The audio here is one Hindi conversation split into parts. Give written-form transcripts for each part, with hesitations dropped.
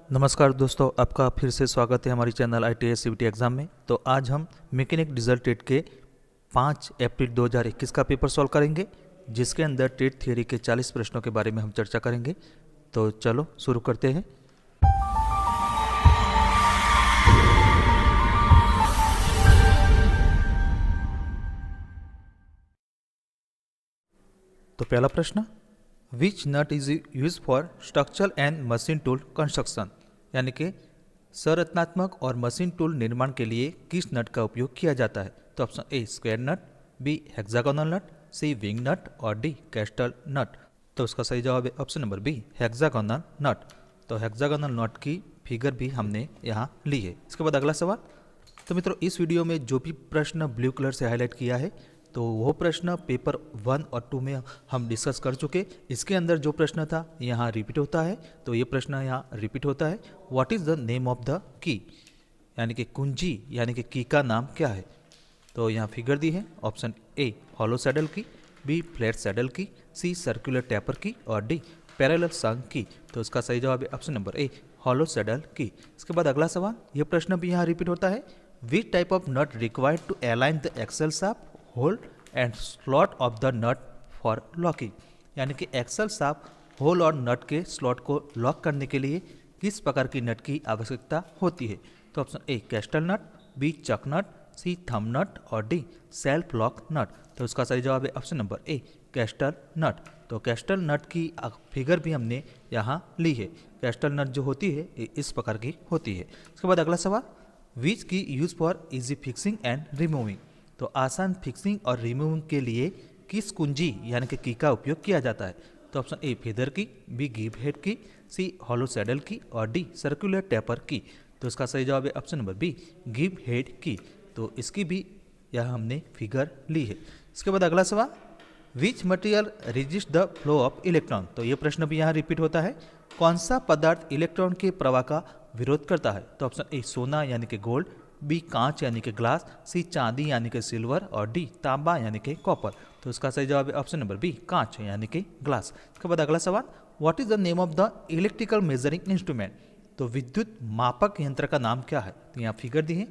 नमस्कार दोस्तों, आपका फिर से स्वागत है हमारी चैनल ITS CVT एग्ज़ाम में। तो आज हम मैकेनिक डीजल टेट के 5 अप्रैल 2021 का पेपर सॉल्व करेंगे, जिसके अंदर टेट थियरी के 40 प्रश्नों के बारे में हम चर्चा करेंगे। तो चलो शुरू करते हैं। तो पहला प्रश्न, which nut is use for structural and machine tool construction, यानी कि संरचनात्मक और मशीन टूल निर्माण के लिए किस नट का उपयोग किया जाता है। तो option A square nut, B hexagonal nut, C wing nut और डी कैस्टल नट। तो उसका सही जवाब है option number B hexagonal nut. तो हेक्सागोनल नट की फिगर भी हमने यहाँ ली है। इसके बाद अगला सवाल। तो मित्रों, इस वीडियो में जो भी प्रश्न ब्लू कलर से हाईलाइट किया है, तो वो प्रश्न पेपर 1 और 2 में हम डिस्कस कर चुके। इसके अंदर जो प्रश्न था यहाँ रिपीट होता है, तो ये प्रश्न यहाँ रिपीट होता है। What is the name of the key, यानी कि कुंजी यानी कि की का नाम क्या है। तो यहाँ फिगर दी है। ऑप्शन ए हॉलो सैडल की, बी फ्लैट सैडल की, सी सर्कुलर टैपर की और डी पैरेलल संग की। तो इसका सही जवाब है ऑप्शन नंबर ए हॉलो सैडल की। इसके बाद अगला सवाल, ये प्रश्न भी यहाँ रिपीट होता है। Which type of nut required to align the axle shaft hole and slot of the nut for locking, यानी कि एक्सेल शाफ्ट होल और नट के स्लॉट को लॉक करने के लिए किस प्रकार की नट की आवश्यकता होती है। तो option A castle nut, B chuck nut, C thumb nut और डी सेल्फ लॉक नट। तो उसका सही जवाब है ऑप्शन नंबर ए कैस्टल नट। तो कैस्टल नट की फिगर भी हमने यहाँ ली है। कैस्टल नट जो होती है इस प्रकार की होती है। उसके बाद अगला सवाल, विच की use for easy fixing and removing. तो आसान फिक्सिंग और रिमूविंग के लिए किस कुंजी यानी कि की का उपयोग किया जाता है। तो ऑप्शन ए फेदर की, बी गिव हेड की, सी हॉलो सैडल की और डी सर्कुलर टैपर की। तो इसका सही जवाब है ऑप्शन नंबर बी गिव हेड की। तो इसकी भी यह हमने फिगर ली है। इसके बाद अगला सवाल, which material resist the flow of electron. तो ये प्रश्न भी यहाँ रिपीट होता है। कौन सा पदार्थ इलेक्ट्रॉन के प्रवाह का विरोध करता है। तो ऑप्शन ए सोना यानी कि गोल्ड, बी कांच यानी कि ग्लास, सी चांदी यानी कि सिल्वर और डी तांबा यानी कि कॉपर। तो इसका सही जवाब है ऑप्शन नंबर बी कांच यानी कि ग्लास। इसके बाद अगला सवाल, what is the name of the electrical measuring instrument. तो विद्युत मापक यंत्र का नाम क्या है। तो यहाँ फिगर दी है।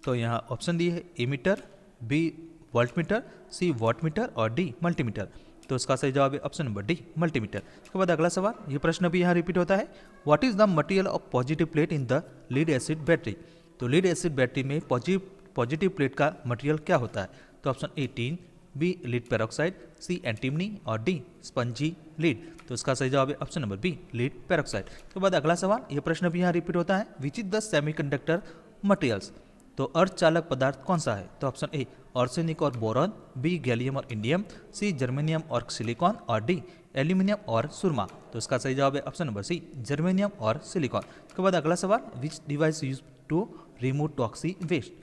तो यहाँ ऑप्शन दिए है एमीटर, बी वोल्टमीटर, सी वॉटमीटर और डी मल्टीमीटर। तो इसका सही जवाब है ऑप्शन नंबर डी मल्टीमीटर। इसके बाद अगला सवाल, ये प्रश्न भी यहाँ रिपीट होता है। What is the material of positive plate in the lead acid battery. तो लीड एसिड बैटरी में पॉजिटिव प्लेट का मटेरियल क्या होता है। तो option A tin, B lead peroxide, C antimony और डी स्पंजी लीड। तो इसका सही जवाब है option number B lead peroxide. तो बाद अगला सवाल, ये प्रश्न भी यहाँ रिपीट होता है। Which is the semiconductor materials. तो अर्धचालक पदार्थ कौन सा है। तो ऑप्शन ए आर्सेनिक और बोरॉन, बी गैलियम और इंडियम, सी जर्मेनियम और सिलिकॉन और डी एल्यूमिनियम और सुरमा। तो इसका सही जवाब है ऑप्शन नंबर सी जर्मेनियम और सिलिकॉन। उसके बाद अगला सवाल, which device use to remove toxic waste.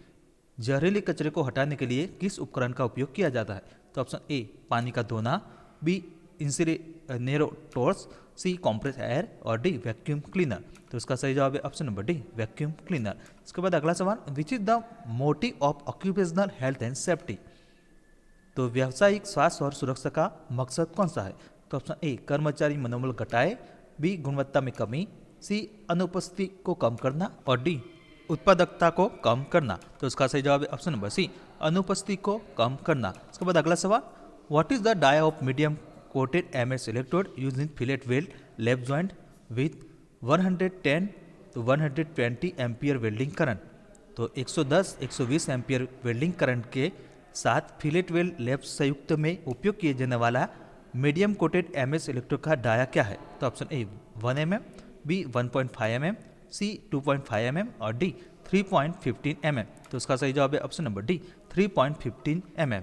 जहरीले कचरे को हटाने के लिए किस उपकरण का उपयोग किया जाता है। तो ऑप्शन ए पानी का धोना, बी इंसिनेरोटर्स, सी कॉम्प्रेस एयर और डी वैक्यूम क्लीनर। तो इसका सही जवाब है option number D vacuum cleaner. इसके बाद अगला सवाल, which is the motive of occupational health and safety. तो व्यावसायिक स्वास्थ्य और सुरक्षा का मकसद कौन सा है। तो ऑप्शन ए कर्मचारी मनोबल घटाए, बी गुणवत्ता में कमी, सी अनुपस्थिति को कम करना और डी उत्पादकता को कम करना। तो इसका सही जवाब है ऑप्शन नंबर सी अनुपस्थिति को कम करना। इसके बाद अगला सवाल, what is the dia of medium coated MS electrode use in fillet weld lap joint with 110 to 120 ampere welding current. तो 110-120 एम्पियर वेल्डिंग करंट के साथ फिलेट वेल्ड लैप संयुक्त में उपयोग किए जाने वाला मीडियम कोटेड MS इलेक्ट्रोड का डाया क्या है। तो option A 1 mm, B 1.5 mm, C 2.5 mm और डी 3.15 mm। तो इसका सही जवाब है ऑप्शन नंबर डी 3.15 mm।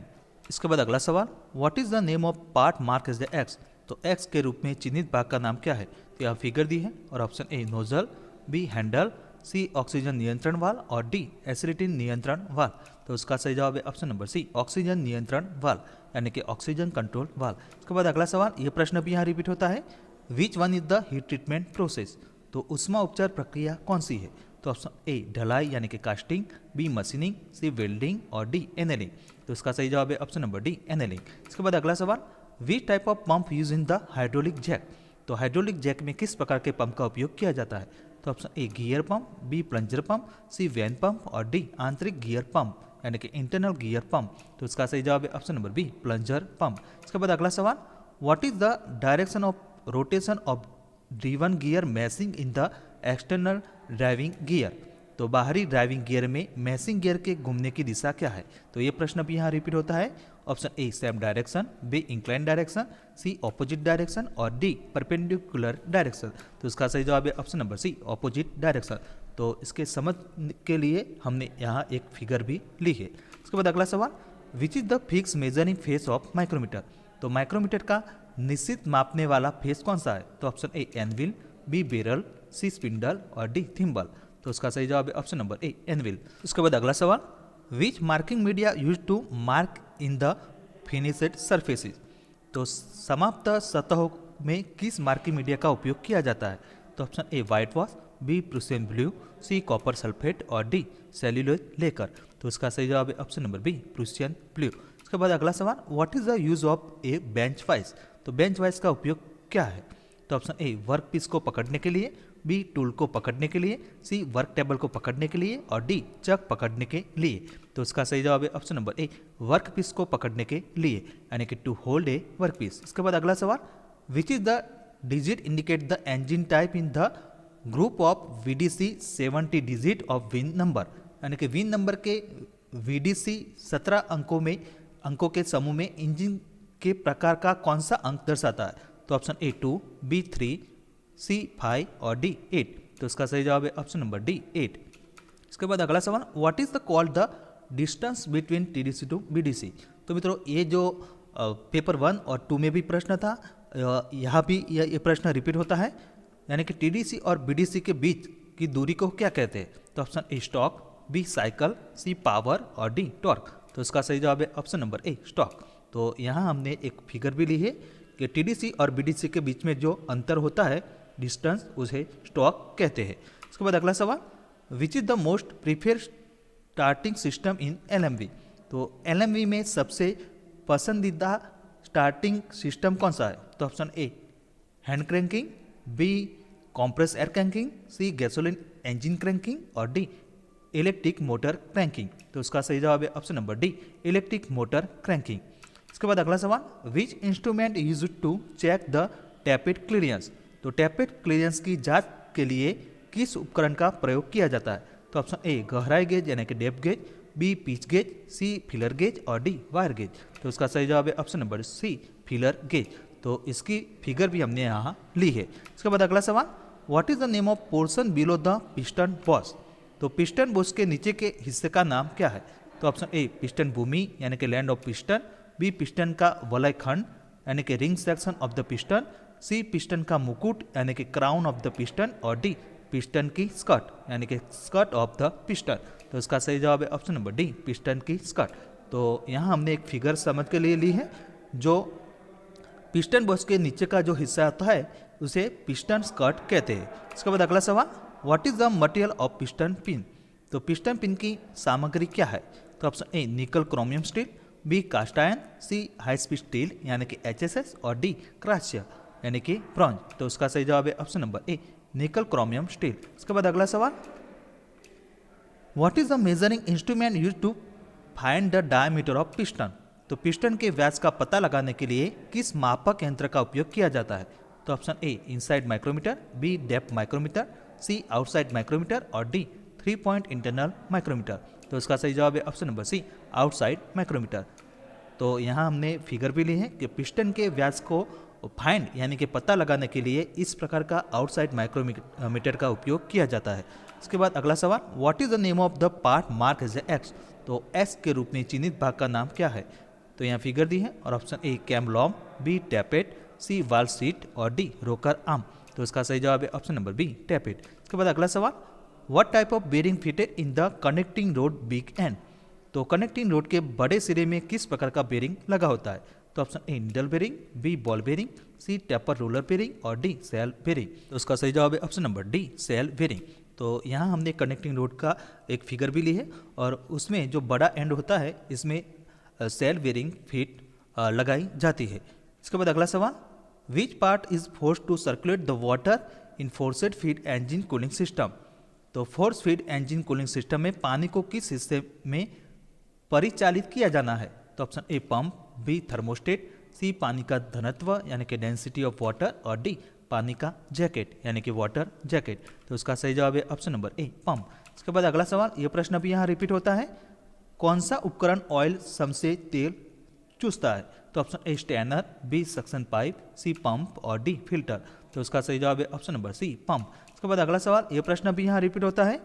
इसके बाद अगला सवाल, what is the name of part mark as the X. तो एक्स के रूप में चिन्हित भाग का नाम क्या है। तो यहाँ फिगर दी है और option A nozzle, B handle, C oxygen नियंत्रण वाल्व और डी एसिडिटी नियंत्रण वाल्व। तो उसका सही जवाब है ऑप्शन नंबर सी ऑक्सीजन नियंत्रण वाल्व यानी कि ऑक्सीजन कंट्रोल वाल्व। इसके बाद अगला सवाल, ये प्रश्न भी यहाँ रिपीट होता है। Which one is the heat treatment process. तो उष्मा उपचार प्रक्रिया कौन सी है। तो ऑप्शन ए ढलाई यानी कि कास्टिंग, बी मशीनिंग, सी वेल्डिंग और डी एनेलिंग। तो इसका सही जवाब है ऑप्शन नंबर डी एनेलिंग। इसके बाद अगला सवाल, which type of pump use in the hydraulic jack. तो हाइड्रोलिक जैक में किस प्रकार के पंप का उपयोग किया जाता है? तो option A gear pump, B plunger pump, C vane pump और डी आंतरिक गियर पंप यानी कि इंटरनल गियर पंप। तो इसका सही जवाब है option number B plunger pump. इसके बाद अगला सवाल, what is the direction of rotation of driven gear meshing in the external driving gear? तो बाहरी ड्राइविंग गियर में मैसिंग गियर के घूमने की दिशा क्या है? तो ये प्रश्न भी यहाँ रिपीट होता है। Option A same direction, B incline direction, C opposite direction और डी परपेंडिकुलर डायरेक्शन। तो इसका सही जवाब है option number C opposite direction. तो इसके समझ के लिए हमने यहाँ एक फिगर भी ली है। उसके बाद अगला सवाल, which is the fix measuring face of micrometer? तो माइक्रोमीटर का निश्चित मापने वाला फेस कौन सा है? तो option A anvil, B barrel, C spindle और डी थिम्बल। तो उसका सही जवाब है ऑप्शन नंबर ए एनविल। उसके बाद अगला सवाल, which marking media use to mark in the finished surfaces? तो समाप्त सतहों में किस मार्किंग मीडिया का उपयोग किया जाता है? तो option A white wash, B Prussian blue, C copper sulphate और डी सेल्यूलोज लेकर। तो इसका सही जवाब है option number B Prussian blue. उसके बाद अगला सवाल, what is the use of a bench vice? तो बेंच वाइस का उपयोग क्या है? तो ऑप्शन ए वर्क पीस को पकड़ने के लिए, बी टूल को पकड़ने के लिए, सी वर्क टेबल को पकड़ने के लिए और डी चक पकड़ने के लिए। तो इसका सही जवाब है option number A work piece को पकड़ने के लिए यानी कि to hold a work piece. इसके बाद अगला सवाल, which is the digit indicate the engine type in the group of VDC 70 digit of VIN number? यानी कि विन नंबर के VDC 17 अंकों के समूह में इंजन के प्रकार का कौन सा अंक दर्शाता है? तो ऑप्शन ए 2, बी 3, सी 5 और डी 8। तो इसका सही जवाब है ऑप्शन नंबर डी 8। इसके बाद अगला सवाल, what is the called the distance between TDC to BDC? तो मित्रों ये जो पेपर 1 और 2 में भी प्रश्न था, यहाँ भी ये प्रश्न रिपीट होता है। यानी कि TDC और BDC के बीच की दूरी को क्या कहते हैं? तो option A stock, B cycle, C power और डी टॉर्क। तो इसका सही जवाब है ऑप्शन नंबर ए स्टॉक। तो यहाँ हमने एक फिगर भी ली है कि TDC और BDC के बीच में जो अंतर होता है डिस्टेंस, उसे स्टॉक कहते हैं। इसके बाद अगला सवाल, which is the most preferred starting system in LMV? तो LMV में सबसे पसंदीदा स्टार्टिंग सिस्टम कौन सा है? तो option A hand cranking, B compress air cranking, C gasoline engine cranking और डी इलेक्ट्रिक मोटर क्रैंकिंग। तो उसका सही जवाब है option number D electric motor cranking. इसके बाद अगला सवाल, which instrument use to check the tappet clearance? तो टैपेट क्लियरेंस की जांच के लिए किस उपकरण का प्रयोग किया जाता है? तो ऑप्शन ए गहराई गेज यानी कि depth gauge, B pitch gauge, C filler gauge और डी वायर गेज। तो उसका सही जवाब है option number C filler gauge. तो इसकी फिगर भी हमने यहाँ ली है। इसके बाद अगला सवाल, what is the name of portion below the piston boss? तो पिस्टन बॉस के नीचे के हिस्से का नाम क्या है? तो ऑप्शन ए पिस्टन भूमि यानी कि land of piston, B piston का वलय खंड यानी कि ring section of the piston, C piston का मुकुट यानी कि क्राउन ऑफ द पिस्टन और डी पिस्टन की स्कर्ट यानी कि स्कर्ट ऑफ द पिस्टन। तो इसका सही जवाब है ऑप्शन नंबर डी पिस्टन की स्कर्ट। तो यहाँ हमने एक फिगर समझ के लिए ली है। जो पिस्टन बॉस के नीचे का जो हिस्सा होता है उसे पिस्टन स्कर्ट कहते हैं। इसके बाद अगला सवाल, what is the material of piston pin? तो पिस्टन पिन की सामग्री क्या है? तो option A nickel chromium steel, B cast iron, C high speed steel यानी कि HSS और डी क्रास्य यानी कि ब्रॉन्ज। तो उसका सही जवाब है ऑप्शन नंबर ए निकल क्रोमियम स्टील। इसके बाद अगला सवाल, what is the measuring instrument use to find the diameter of piston? तो पिस्टन के व्यास का पता लगाने के लिए किस मापक यंत्र का उपयोग किया जाता है? तो option A inside micrometer, B depth micrometer, C outside micrometer और डी 3 पॉइंट इंटरनल माइक्रोमीटर। तो इसका सही जवाब है option number C outside micrometer. तो यहाँ हमने फिगर भी ली है कि पिस्टन के व्यास को फाइंड यानी कि पता लगाने के लिए इस प्रकार का आउटसाइड माइक्रोमीटर का उपयोग किया जाता है। इसके बाद अगला सवाल, what is the name of the part mark as X? तो एक्स के रूप में चिन्हित भाग का नाम क्या है? तो यहाँ फिगर दी है और ऑप्शन ए कैमलॉम, बी टैपेट, सी वाल सीट और डी रोकर आर्म। तो इसका सही जवाब है ऑप्शन नंबर बी टैपेट। इसके बाद अगला सवाल, what type of bearing fitted in the connecting rod big end? तो कनेक्टिंग रोड के बड़े सिरे में किस प्रकार का बेरिंग लगा होता है? तो option A needle bearing, B ball bearing, C taper roller bearing और डी सेल बेरिंग। तो उसका सही जवाब है option number D shell bearing. तो यहाँ हमने कनेक्टिंग रोड का एक फिगर भी ली है और उसमें जो बड़ा एंड होता है इसमें सेल बेरिंग फिट लगाई जाती है। इसके बाद अगला सवाल, which part is force to circulate the water in forced feed engine cooling system. तो force feed engine cooling system में पानी को किस हिस्से में परिचालित किया जाना है? तो option A pump, B thermostat, C पानी का घनत्व यानी कि डेंसिटी ऑफ वाटर, और डी पानी का जैकेट यानी कि वाटर जैकेट। तो उसका सही जवाब है ऑप्शन नंबर ए पंप। इसके बाद अगला सवाल, यह प्रश्न भी यहाँ रिपीट होता है, कौन सा उपकरण ऑयल सम से तेल चूसता है? तो option A strainer, B suction pipe, C pump और डी फिल्टर। तो उसका सही जवाब है ऑप्शन नंबर सी पंप। इसके बाद अगला सवाल, यह प्रश्न भी यहाँ रिपीट होता है,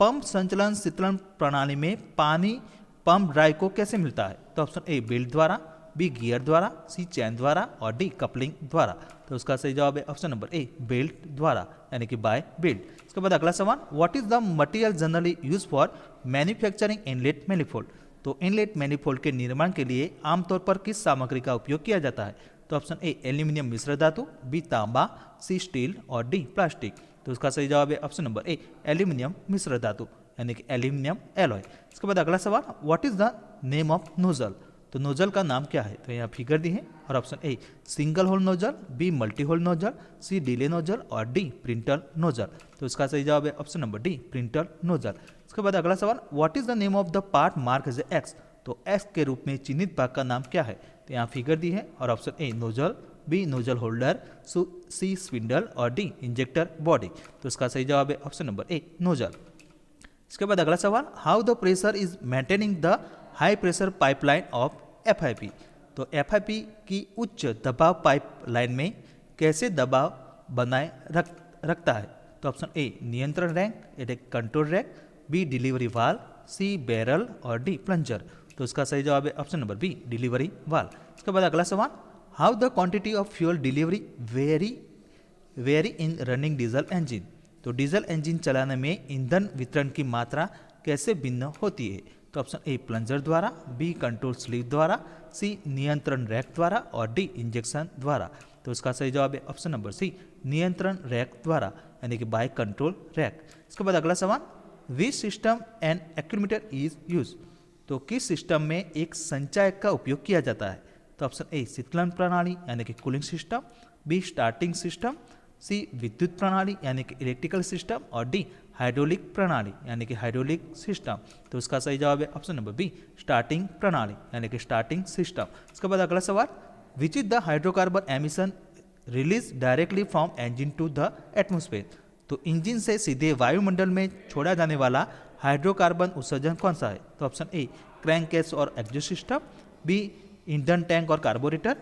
पंप संचलन शीतलन प्रणाली में पानी पंप ड्राइव को कैसे मिलता है? तो ऑप्शन ए बेल्ट द्वारा, बी गियर द्वारा, सी चैन द्वारा और डी कपलिंग द्वारा। तो उसका सही जवाब है ऑप्शन नंबर ए बेल्ट द्वारा यानी कि बाय बेल्ट। इसके बाद अगला सवाल, what is the material generally use for manufacturing inlet manifold? तो इनलेट मैनिफोल्ड के निर्माण के लिए आमतौर पर किस सामग्री का उपयोग किया जाता है? तो ऑप्शन ए एल्यूमिनियम मिश्र धातु, बी तांबा, सी स्टील और डी प्लास्टिक। तो उसका सही जवाब है ऑप्शन नंबर ए एल्यूमिनियम मिश्र धातु यानी कि एल्यूमिनियम एलॉय। इसके बाद अगला सवाल, what is the name of nozzle? तो नोजल का नाम क्या है? तो यहाँ फिगर दी है और option A single hole nozzle, B multi hole nozzle, C delay nozzle और डी प्रिंटर नोजल। तो इसका सही जवाब है option number D printer nozzle. इसके बाद अगला सवाल, what is the name of the part mark as X? तो एक्स के रूप में चिन्हित भाग का नाम क्या है? तो यहाँ फिगर दी है और option A nozzle, B nozzle holder, C spindle और डी इंजेक्टर बॉडी। तो इसका सही जवाब है ऑप्शन नंबर ए नोजल। इसके बाद अगला सवाल, how the pressure is maintaining the high pressure pipeline of FIP? तो FIP की उच्च दबाव पाइपलाइन में कैसे दबाव बनाए रखता है? तो ऑप्शन ए नियंत्रण rack, control rack, B delivery valve, C barrel और डी प्लंजर। तो इसका सही जवाब है option number B delivery valve. इसके बाद अगला सवाल, how the quantity of fuel delivery vary in running diesel engine? तो डीजल इंजन चलाने में ईंधन वितरण की मात्रा कैसे भिन्न होती है? तो ऑप्शन ए प्लंजर द्वारा, बी कंट्रोल स्लीव द्वारा, सी नियंत्रण रैक द्वारा और डी इंजेक्शन द्वारा। तो इसका सही जवाब है ऑप्शन नंबर सी नियंत्रण रैक द्वारा यानी कि बाय कंट्रोल रैक। इसके बाद अगला सवाल, which system and accumulator is use? तो किस सिस्टम में एक संचायक का उपयोग किया जाता है? तो ऑप्शन ए शीतलन प्रणाली यानी कि cooling system, B starting system, C विद्युत प्रणाली यानी कि इलेक्ट्रिकल सिस्टम और डी हाइड्रोलिक प्रणाली यानी कि हाइड्रोलिक सिस्टम। तो उसका सही जवाब है ऑप्शन नंबर बी स्टार्टिंग प्रणाली यानी कि स्टार्टिंग सिस्टम। इसके बाद अगला सवाल, which is the hydrocarbon emission release directly from engine to the atmosphere? तो इंजन से सीधे वायुमंडल में छोड़ा जाने वाला हाइड्रोकार्बन उत्सर्जन कौन सा है? तो ऑप्शन ए क्रैंककेस और एग्जॉस्ट सिस्टम, बी ईंधन टैंक और कार्बोरेटर,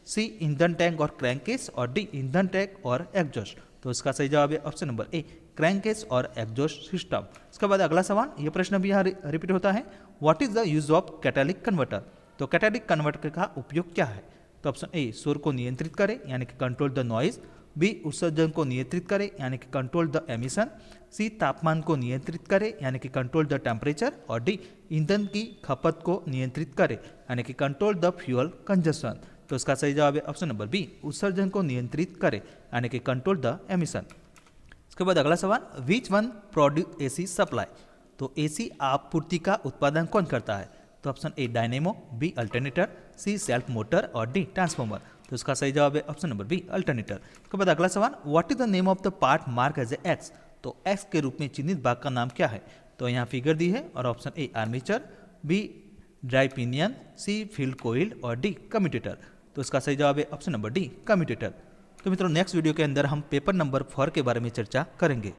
सी ईंधन टैंक और क्रैंककेस और डी ईंधन टैंक और एग्जॉस्ट। तो इसका सही जवाब है ऑप्शन नंबर ए क्रैंककेस और एग्जॉस्ट सिस्टम। इसके बाद अगला सवाल, यह प्रश्न भी यहाँ रिपीट होता है, what is the use of catalytic converter? तो कैटालिटिक कन्वर्टर का उपयोग क्या है? तो ऑप्शन ए शोर को नियंत्रित करे यानी कि कंट्रोल द नॉइज, बी उत्सर्जन को नियंत्रित करे यानी कि कंट्रोल द एमिशन, सी तापमान को नियंत्रित करे यानी कि कंट्रोल द टेम्परेचर और डी ईंधन की खपत को नियंत्रित करे यानी कि कंट्रोल द फ्यूल कंजप्शन। तो इसका सही जवाब है ऑप्शन नंबर बी उत्सर्जन को नियंत्रित करे यानी कि कंट्रोल द एमिशन। इसके बाद अगला सवाल, विच वन प्रोड्यूस AC सप्लाई? तो AC आपूर्ति का उत्पादन कौन करता है? तो option A dynamo, B alternator, C self motor और डी ट्रांसफॉर्मर। तो इसका सही जवाब है ऑप्शन नंबर बी अल्टरनेटर। इसके बाद अगला सवाल, what is the name of the part mark as A X? तो एक्स के रूप में चिन्हित भाग का नाम क्या है? तो यहाँ फिगर दी है और option A armature, B dry pinion, C field coil और डी कम्यूटेटर। तो इसका सही जवाब है ऑप्शन नंबर डी कम्यूटेटर। तो मित्रों नेक्स्ट वीडियो के अंदर हम पेपर नंबर 4 के बारे में चर्चा करेंगे।